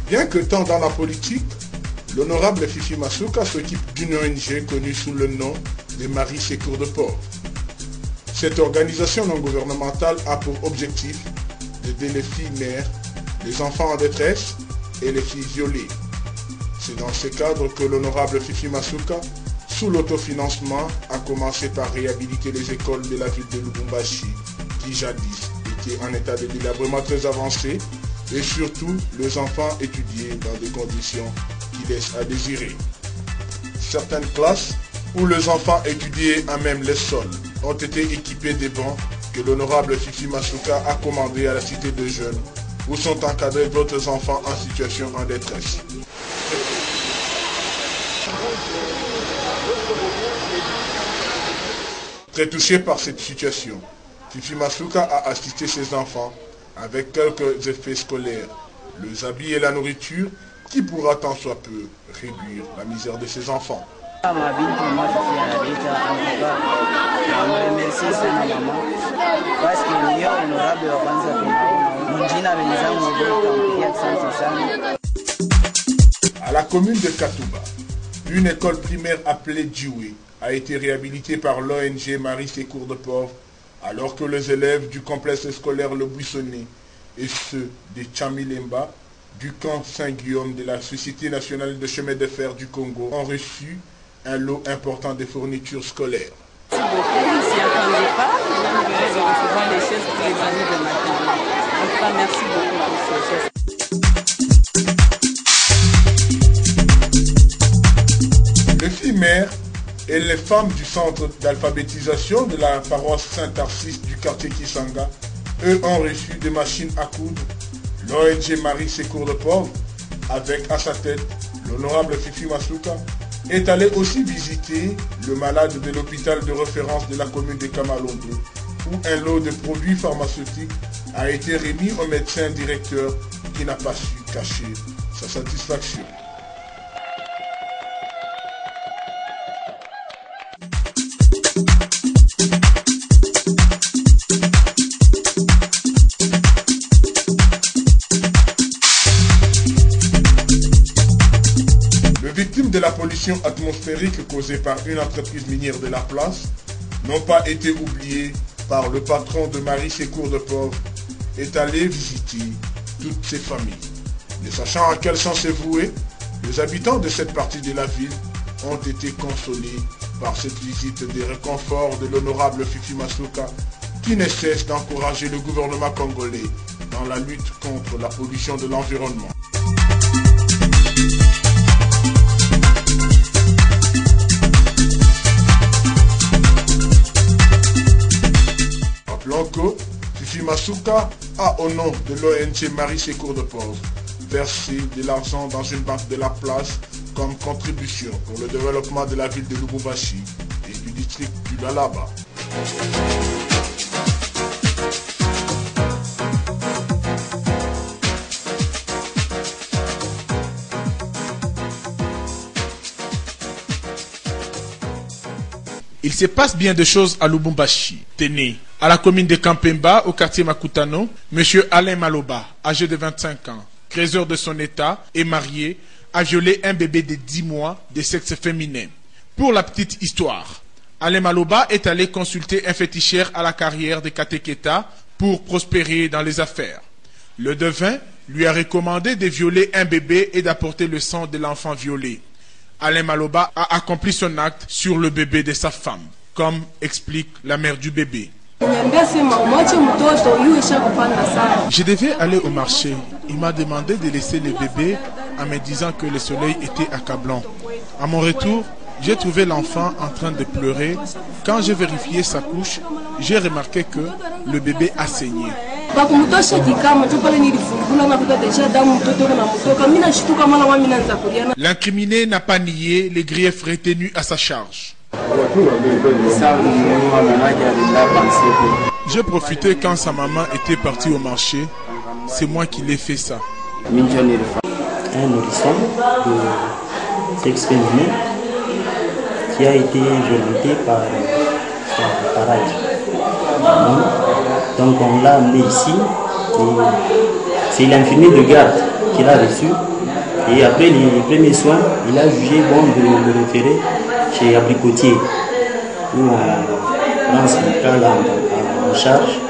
Bien que tant dans la politique, l'honorable Fifi Masuka s'occupe d'une ONG connue sous le nom des Marie Secours de Pauvres. Cette organisation non gouvernementale a pour objectif d'aider les filles mères, les enfants en détresse et les filles violées. C'est dans ce cadre que l'honorable Fifi Masuka, sous l'autofinancement, a commencé par réhabiliter les écoles de la ville de Lubumbashi, qui jadis étaient en état de délabrement très avancé, et surtout les enfants étudiaient dans des conditions qui laissent à désirer. Certaines classes où les enfants étudiaient à même les sols ont été équipées des bancs que l'honorable Fifi Masuka a commandés à la cité de jeunes où sont encadrés d'autres enfants en situation en détresse. Très touché par cette situation, Fifi Masuka a assisté ses enfants avec quelques effets scolaires, les habits et la nourriture qui pourra tant soit peu réduire la misère de ses enfants. À la commune de Katouba, une école primaire appelée Djoué a été réhabilitée par l'ONG Marie Secours de Pauvres, alors que les élèves du complexe scolaire Le Buissonnet et ceux de Tchamilemba, du camp Saint-Guillaume de la Société nationale de chemin de fer du Congo ont reçu un lot important de fournitures scolaires. Merci beaucoup. Je ne s'y attendais pas. Nous recevons les chaises pour les années de matin. En tout cas, merci beaucoup pour ces gestes. Les filles mères et les femmes du centre d'alphabétisation de la paroisse Saint-Tarsis du quartier Kisanga, eux ont reçu des machines à coudre. L'ONG Marie Secours de Pauvres, avec à sa tête l'honorable Fifi Masuka, est allé aussi visiter le malade de l'hôpital de référence de la commune de Kamalondo, où un lot de produits pharmaceutiques a été remis au médecin directeur qui n'a pas su cacher sa satisfaction. Les victimes de la pollution atmosphérique causée par une entreprise minière de la place n'ont pas été oubliées par le patron de Marie Secours de Pauvres, est allé visiter toutes ces familles. Ne sachant à quel sens c'est voué, les habitants de cette partie de la ville ont été consolés par cette visite des réconforts de l'honorable Fifi Masuka, qui ne cesse d'encourager le gouvernement congolais dans la lutte contre la pollution de l'environnement. Rappelons que Fifi Masuka a, au nom de l'ONG Marie Secours de Pauvres, versé de l'argent dans une banque de la place comme contribution pour le développement de la ville de Lubumbashi et du district du Lualaba. Il se passe bien de choses à Lubumbashi. Tenez, à la commune de Kampemba, au quartier Makutano, M. Alain Maloba, âgé de 25 ans, trésor de son état et marié, a violé un bébé de 10 mois de sexe féminin. Pour la petite histoire, Alain Maloba est allé consulter un féticheur à la carrière de Kateketa pour prospérer dans les affaires. Le devin lui a recommandé de violer un bébé et d'apporter le sang de l'enfant violé. Alain Maloba a accompli son acte sur le bébé de sa femme, comme explique la mère du bébé. Je devais aller au marché. Il m'a demandé de laisser le bébé en me disant que le soleil était accablant. À mon retour, j'ai trouvé l'enfant en train de pleurer. Quand j'ai vérifié sa couche, j'ai remarqué que le bébé a saigné. L'incriminé n'a pas nié les griefs retenus à sa charge. J'ai profité quand sa maman était partie au marché. C'est moi qui l'ai fait ça. Un nourrisson de sexe féminin qui a été violenté par son parage. Donc on l'a amené ici. C'est l'infirmier de garde qui l'a reçu. Et après les premiers soins, il a jugé bon de le référer chez Abricotier, où on prend ce cas-là en charge.